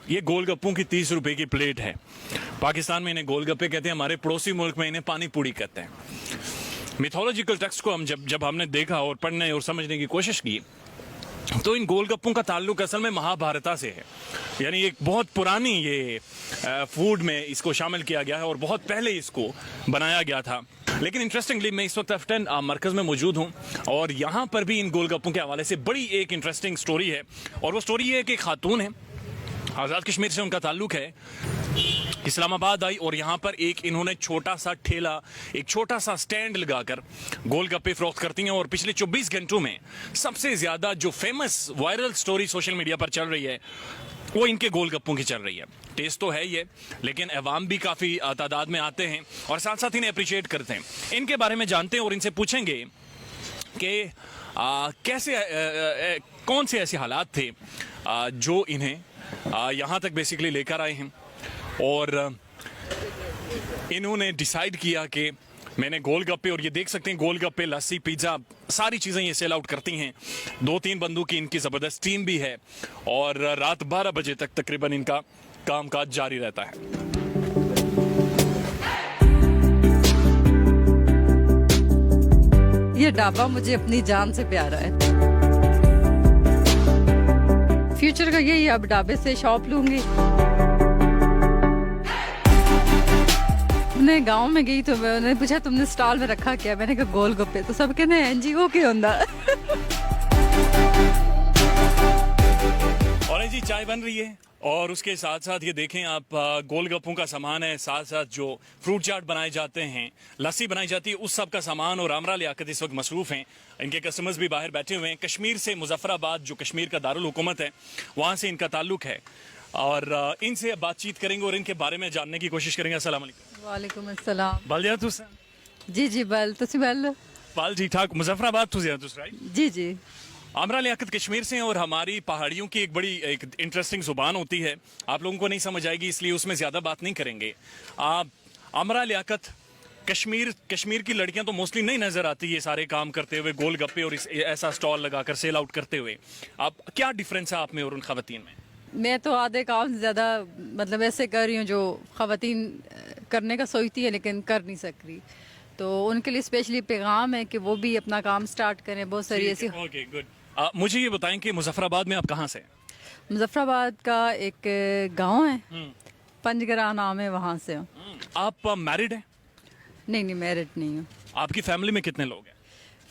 ये गोलगप्पों की 30 रुपए की प्लेट है। पाकिस्तान में इन्हें गोलगप्पे कहते हैं, हमारे पड़ोसी मुल्क में इन्हें पानी पूड़ी कहते हैं। मिथोलॉजिकल टेक्स्ट को हम जब हमने देखा और पढ़ने और समझने की कोशिश की तो इन गोलगप्पों का ताल्लुक असल में महाभारता से है। यानी एक बहुत पुरानी ये फूड में इसको शामिल किया गया है और बहुत पहले इसको बनाया गया था। लेकिन इंटरेस्टिंगली मैं इस वक्त F10 मरकज़ में मौजूद हूँ और यहाँ पर भी इन गोलगप्पों के हवाले से बड़ी एक इंटरेस्टिंग स्टोरी है। और वो स्टोरी ये है कि एक खातून है, आज़ाद कश्मीर से उनका ताल्लुक है, इस्लामाबाद आई और यहाँ पर एक इन्होंने छोटा सा ठेला, एक छोटा सा स्टैंड लगाकर गोलगप्पे फरोख्त करती हैं। और पिछले 24 घंटों में सबसे ज़्यादा जो famous viral story social media पर चल रही है वो इनके गोलगप्पों की चल रही है। टेस्ट तो है ये, लेकिन अवाम भी काफ़ी तादाद में आते हैं और साथ साथ इन्हें अप्रिशिएट करते हैं। इनके बारे में जानते हैं और इनसे पूछेंगे कि कैसे कौन से ऐसे हालात थे जो इन्हें यहाँ तक बेसिकली लेकर आए हैं और इन्होंने डिसाइड किया कि मैंने गोलगप्पे, और ये देख सकते हैं गोलगप्पे, लस्सी, पिज़्ज़ा, सारी चीज़ें ये सेल आउट करती हैं। 2-3 बंदों की इनकी ज़बरदस्त टीम भी है और रात 12 बजे तक तकरीबन इनका कामकाज जारी रहता है। ये ढाबा मुझे अपनी जान से प्यारा है। फ्यूचर का यही, अब ढाबे से शॉप लूंगी। मैं गांव में गई तो मैंने पूछा तुमने स्टॉल में रखा क्या, मैंने कहा गोलगप्पे, तो सब कहते हैं जी वो क्या होता। और जी चाय बन रही है और उसके साथ साथ ये देखें आप, गोलगप्पों का सामान है, साथ साथ जो फ्रूट चाट बनाए जाते हैं, लस्सी बनाई जाती है, उस सब का सामान। और आमरा लियाकत इस वक्त मसरूफ़ हैं, इनके कस्टमर्स भी बाहर बैठे हुए हैं। कश्मीर से मुजफ्फराबाद, जो कश्मीर का दारुल हुकूमत है, वहाँ से इनका ताल्लुक है और इनसे अब बातचीत करेंगे और इनके बारे में जानने की कोशिश करेंगे। अस्सलाम वालेकुम। वालेकुम अस्सलाम। बल जा तुस जी जी बल तुसी बल बल ठीक ठाक। मुजफ्फराबाद तुस राइट? जी जी। आमरा लियाकत कश्मीर से हैं और हमारी पहाड़ियों की एक इंटरेस्टिंग जुबान होती है, आप लोगों को नहीं समझ आएगी इसलिए उसमें ज़्यादा बात नहीं करेंगे। आप आमरा लियाकत कश्मीर की लड़कियां तो मोस्टली नहीं नज़र आती ये सारे काम करते हुए, गोलगप्पे और ऐसा स्टॉल लगाकर सेल आउट करते हुए। आप क्या डिफरेंस है आप में और उन खवातीन में? मैं तो आधे काम ज़्यादा मतलब ऐसे कर रही हूँ जो खवातीन करने का सोचती है लेकिन कर नहीं सक रही, तो उनके लिए स्पेशली पैगाम है कि वो भी अपना काम स्टार्ट करें। बहुत सारी ऐसी। Okay good. मुझे ये बताएं कि मुजफ्फराबाद में आप कहाँ से? मुजफ्फराबाद का एक गांव है, पंजगरा नाम है, वहाँ से हूँ। आप मैरिड हैं? नहीं मैरिड नहीं हूँ। आपकी फैमिली में कितने लोग हैं?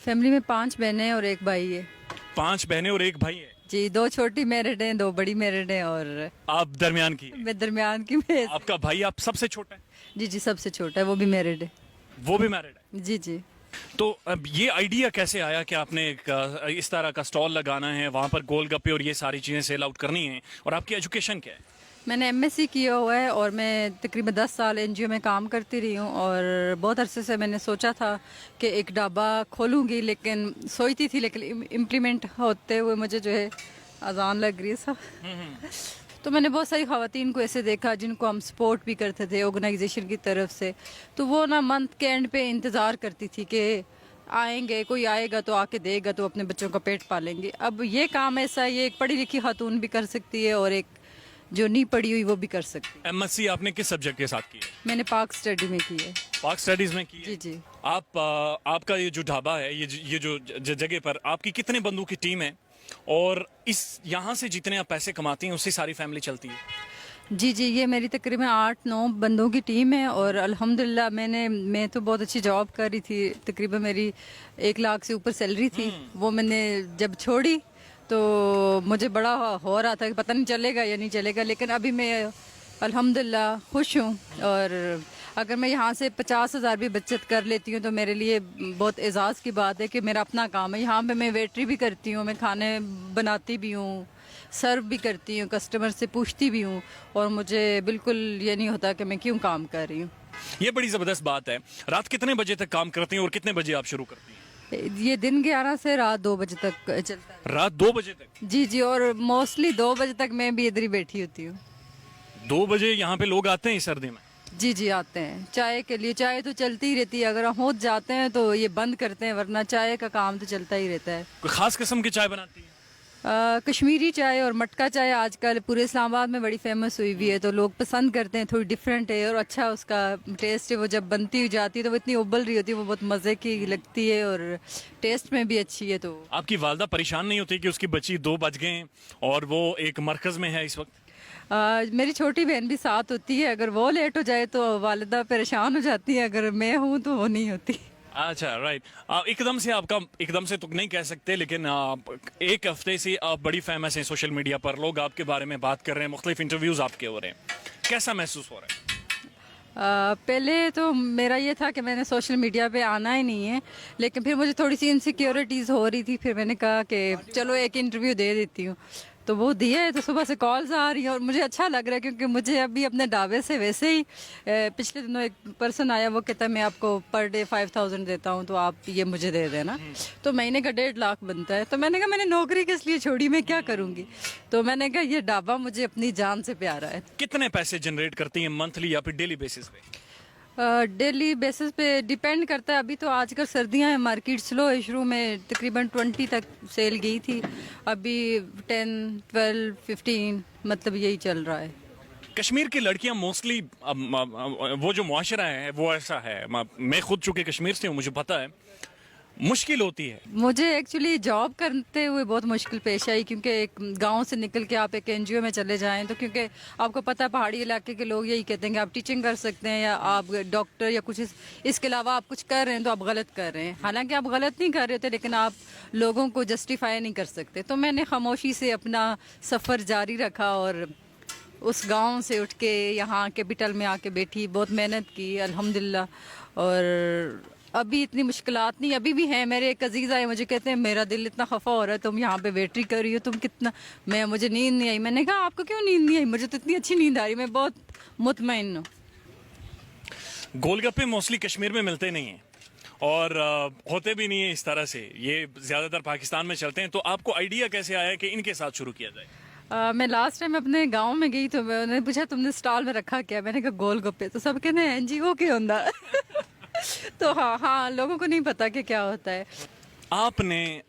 फैमिली में 5 बहनें और 1 भाई है। 5 बहनें और 1 भाई है? जी, 2 छोटी मैरिड हैं, 2 बड़ी मैरिड हैं और आप दरमियान की? मैं दरमियान की में। आपका भाई आप सबसे छोटा है? जी जी सबसे छोटा है, वो भी मैरिड है। वो भी मैरिड है? जी जी। तो अब ये आइडिया कैसे आया कि आपने इस तरह का स्टॉल लगाना है, वहाँ पर गोलगप्पे और ये सारी चीज़ें सेल आउट करनी है? और आपकी एजुकेशन क्या है? मैंने MSc किया हुआ है और मैं तकरीबन 10 साल NGO में काम करती रही हूँ और बहुत अरसे से मैंने सोचा था कि एक ढाबा खोलूँगी, लेकिन सोचती थी, लेकिन इम्प्लीमेंट होते हुए मुझे जो है अजान लग रही है सब। तो मैंने बहुत सारी ख़वातीन को ऐसे देखा जिनको हम सपोर्ट भी करते थे ऑर्गेनाइजेशन की तरफ से, तो वो ना मंथ के एंड पे इंतज़ार करती थी कि आएंगे, कोई आएगा तो आके देगा तो अपने बच्चों का पेट पालेंगे। अब ये काम ऐसा है, ये एक पढ़ी लिखी खातून भी कर सकती है और एक जो नहीं पढ़ी हुई वो भी कर सकती है। MSc आपने किस सब्जेक्ट के साथ की है? मैंने पाक स्टडी में की है। पाक स्टडीज में की है? जी जी। आपका ये जो ढाबा है, ये जो जगह पर आपकी कितने बंदों की टीम है और इस यहाँ से जितने आप पैसे कमाती हैं उससे सारी फैमिली चलती है? जी जी, ये मेरी तकरीबन 8-9 बंदों की टीम है और अल्हम्दुलिल्लाह मैं तो बहुत अच्छी जॉब कर रही थी, तकरीबन मेरी 1 लाख से ऊपर सैलरी थी। वो मैंने जब छोड़ी तो मुझे बड़ा हो रहा था कि पता नहीं चलेगा या नहीं चलेगा, लेकिन अभी मैं अल्हम्दुलिल्लाह खुश हूँ। और अगर मैं यहाँ से 50,000 भी बचत कर लेती हूँ तो मेरे लिए बहुत एजाज़ की बात है कि मेरा अपना काम है। यहाँ पे मैं वेटरी भी करती हूँ, मैं खाने बनाती भी हूँ, सर्व भी करती हूँ, कस्टमर से पूछती भी हूँ और मुझे बिल्कुल ये नहीं होता कि मैं क्यों काम कर रही हूँ। ये बड़ी ज़बरदस्त बात है। रात कितने बजे तक काम करती हैं और कितने बजे आप शुरू करती हैं? ये दिन 11 से रात 2 बजे तक चलता है। रात 2 बजे तक? जी जी, और मोस्टली 2 बजे तक मैं भी इधर ही बैठी होती हूँ। 2 बजे यहाँ पे लोग आते हैं इस सर्दी में? जी जी आते हैं चाय के लिए। चाय तो चलती ही रहती है, अगर हम हो जाते हैं तो ये बंद करते हैं, वरना चाय का काम तो चलता ही रहता है। कोई खास किस्म की चाय बनाती है? कश्मीरी चाय और मटका चाय आजकल पूरे इस्लामाबाद में बड़ी फेमस हुई हुई है, तो लोग पसंद करते हैं। थोड़ी डिफरेंट है और अच्छा उसका टेस्ट है। वो जब बनती हुई जाती है तो वो इतनी उबल रही होती है, वो बहुत मज़े की लगती है और टेस्ट में भी अच्छी है। तो आपकी वालदा परेशान नहीं होती कि उसकी बच्ची 2 बज गए हैं और वो एक मरकज़ में है इस वक्त? मेरी छोटी बहन भी साथ होती है, अगर वो लेट हो जाए तो वालिदा परेशान हो जाती है, अगर मैं हूँ तो वो नहीं होती। अच्छा, राइट। एकदम से तो नहीं कह सकते, लेकिन एक हफ्ते से आप बड़ी फेमस हैं सोशल मीडिया पर, लोग आपके बारे में बात कर रहे हैं, मुख्तलिफ इंटरव्यूज आपके हो रहे हैं, कैसा महसूस हो रहा है? पहले तो मेरा ये था कि मैंने सोशल मीडिया पे आना ही नहीं है, लेकिन फिर मुझे थोड़ी सी इनसिक्योरिटीज़ हो रही थी। फिर मैंने कहा कि चलो एक इंटरव्यू दे देती हूँ, तो वो दिया है। तो सुबह से कॉल्स आ रही हैं और मुझे अच्छा लग रहा है, क्योंकि मुझे अभी अपने ढाबे से वैसे ही पिछले दिनों एक पर्सन आया, वो कहता है मैं आपको पर डे 5,000 देता हूँ, तो आप ये मुझे दे देना। तो महीने का 1.5 लाख बनता है। तो मैंने कहा मैंने नौकरी किस लिए छोड़ी, मैं क्या करूँगी। तो मैंने कहा ये ढाबा मुझे अपनी जान से प्यारा है। कितने पैसे जनरेट करती हैं मंथली या फिर डेली बेसिस पे? डेली बेसिस पे डिपेंड करता है। अभी तो आजकल सर्दियां हैं, मार्केट स्लो है। शुरू में तकरीबन 20 तक सेल गई थी, अभी 10, 12, 15 मतलब यही चल रहा है। कश्मीर की लड़कियां मोस्टली, वो जो मुआशरा है वो ऐसा है, मैं खुद चूंकि कश्मीर से हूँ, मुझे पता है मुश्किल होती है। मुझे एक्चुअली जॉब करते हुए बहुत मुश्किल पेश आई, क्योंकि एक गांव से निकल के आप एक एनजीओ में चले जाएं, तो क्योंकि आपको पता है पहाड़ी इलाके के लोग यही कहते हैं कि आप टीचिंग कर सकते हैं या आप डॉक्टर या कुछ इसके अलावा आप कुछ कर रहे हैं तो आप गलत कर रहे हैं। हालांकि आप गलत नहीं कर रहे थे, लेकिन आप लोगों को जस्टिफाई नहीं कर सकते। तो मैंने खामोशी से अपना सफ़र जारी रखा और उस गांव से उठ के यहाँ कैपिटल में आके बैठी, बहुत मेहनत की अल्हम्दुलिल्लाह। और अभी इतनी मुश्किलात नहीं, अभी भी हैं। मेरे एक अजीज़ आए, मुझे कहते हैं मेरा दिल इतना खफा हो रहा है, तुम यहाँ पे वेटरी कर रही हो, तुम कितना। मुझे नींद नहीं आई। मैंने कहा आपको क्यों नींद नहीं आई, मुझे तो इतनी अच्छी नींद आ रही, मैं बहुत मुतमईन हूँ। गोलगप्पे मोस्टली कश्मीर में मिलते नहीं हैं और होते भी नहीं है इस तरह से, ये ज़्यादातर पाकिस्तान में चलते हैं। तो आपको आइडिया कैसे आया कि इनके साथ शुरू किया जाए? मैं लास्ट टाइम अपने गांव में गई तो मैंने पूछा तुमने स्टॉल में रखा क्या, मैंने कहा गोलगप्पे। तो सब कहते हैं एनजीओ के होंदा तो हाँ, लोगों को नहीं पता कि क्या होता है। आपने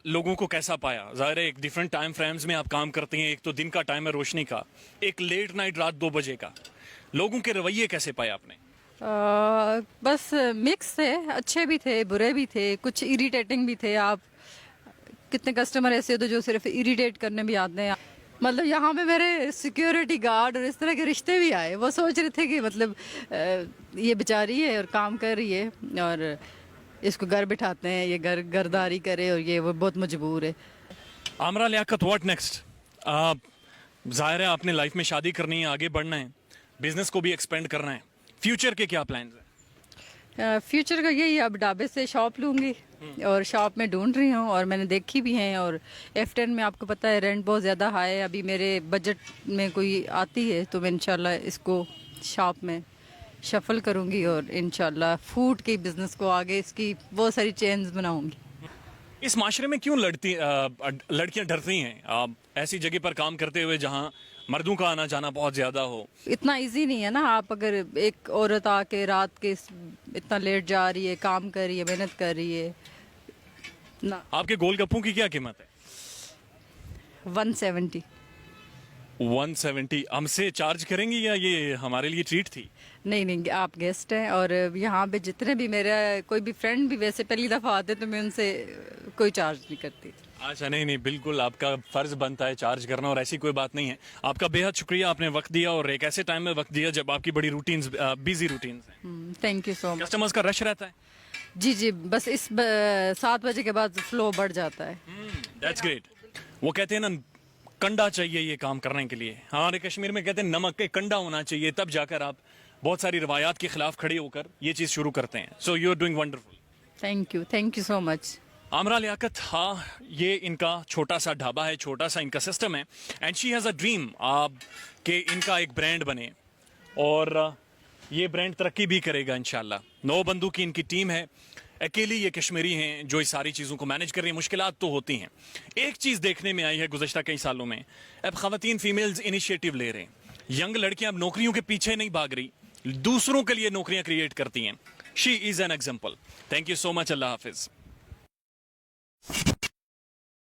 लोगों को कैसा पाया? ज़ाहिर है एक डिफरेंट टाइम फ्रेम्स में आप काम करती हैं, एक तो दिन का टाइम है रोशनी का, एक लेट नाइट रात 2 बजे का। लोगों के रवैये कैसे पाए आपने? बस मिक्स थे, अच्छे भी थे बुरे भी थे, कुछ इरिटेटिंग भी थे। आप कितने कस्टमर ऐसे होते जो सिर्फ इरिटेट करने भी आते हैं। मतलब यहाँ पे मेरे सिक्योरिटी गार्ड और इस तरह के रिश्ते भी आए, वो सोच रहे थे कि मतलब ये बेचारी है और काम कर रही है और इसको घर बिठाते हैं, ये घरदारी करे और ये वो बहुत मजबूर है। आमरा लियाकत, व्हाट नेक्स्ट? जाहिर है आपने लाइफ में शादी करनी है, आगे बढ़ना है, बिजनेस को भी एक्सपेंड करना है, फ्यूचर के क्या प्लान्स हैं? फ्यूचर का यही, अब ढाबे से शॉप लूँगी और शॉप में ढूंढ रही हूँ और मैंने देखी भी हैं। और F10 में आपको पता है रेंट बहुत ज़्यादा हाई है, अभी मेरे बजट में कोई आती है तो मैं इंशाल्लाह इसको शॉप में शफल करूँगी और इंशाल्लाह फूड के बिज़नेस को आगे इसकी बहुत सारी चेन्स बनाऊँगी। इस माशरे में क्यों लड़कियां डरती हैं ऐसी जगह पर काम करते हुए जहां मर्दों का आना जाना बहुत ज्यादा हो? इतना इजी नहीं है ना। आप अगर एक औरत आके रात के इतना लेट जा रही है, काम कर रही है, मेहनत कर रही है ना। आपके गोलगप्पों की क्या कीमत है? 170। 170 हमसे चार्ज करेंगी या ये हमारे लिए ट्रीट थी? नहीं नहीं, आप गेस्ट हैं और यहाँ पे जितने भी मेरा कोई भी फ्रेंड भी वैसे पहली दफ़ा आते तो मैं उनसे कोई चार्ज नहीं करती। अच्छा, नहीं नहीं, बिल्कुल आपका फर्ज बनता है चार्ज करना और ऐसी कोई बात नहीं है। आपका बेहद शुक्रिया, आपने वक्त दिया और एक ऐसे टाइम में वक्त दिया जब आपकी बड़ी रूटीन्स, बिजी रूटीन्स हैं। Thank you so much. Customers का रश रहता है? जी जी, बस इस 7 बजे के बाद फ्लो बढ़ जाता है। That's great. वो कहते हैं ना, कंडा चाहिए ये काम करने के लिए। हमारे कश्मीर में कहते हैं नमक के कंडा होना चाहिए, तब जाकर आप बहुत सारी रवायात के खिलाफ खड़े होकर ये चीज़ शुरू करते हैं। So you are doing wonderful. Thank you so much. Amra Liaquat, हाँ, ये इनका छोटा सा ढाबा है, छोटा सा इनका सिस्टम है and she has a dream कि इनका एक ब्रांड बने और ये ब्रांड तरक्की भी करेगा इंशाल्लाह। 9 बंदों की इनकी टीम है, अकेली ये कश्मीरी हैं जो इस सारी चीज़ों को मैनेज कर रही हैं। मुश्किलात तो होती हैं। एक चीज़ देखने में आई है गुज़श्ता कई सालों में, अब ख़वातीन फीमेल्स इनिशिएटिव ले रहे हैं। यंग लड़कियां अब नौकरियों के पीछे नहीं भाग रही, दूसरों के लिए नौकरियां क्रिएट करती हैं। She is an example. Thank you so much. अल्लाह हाफिज़।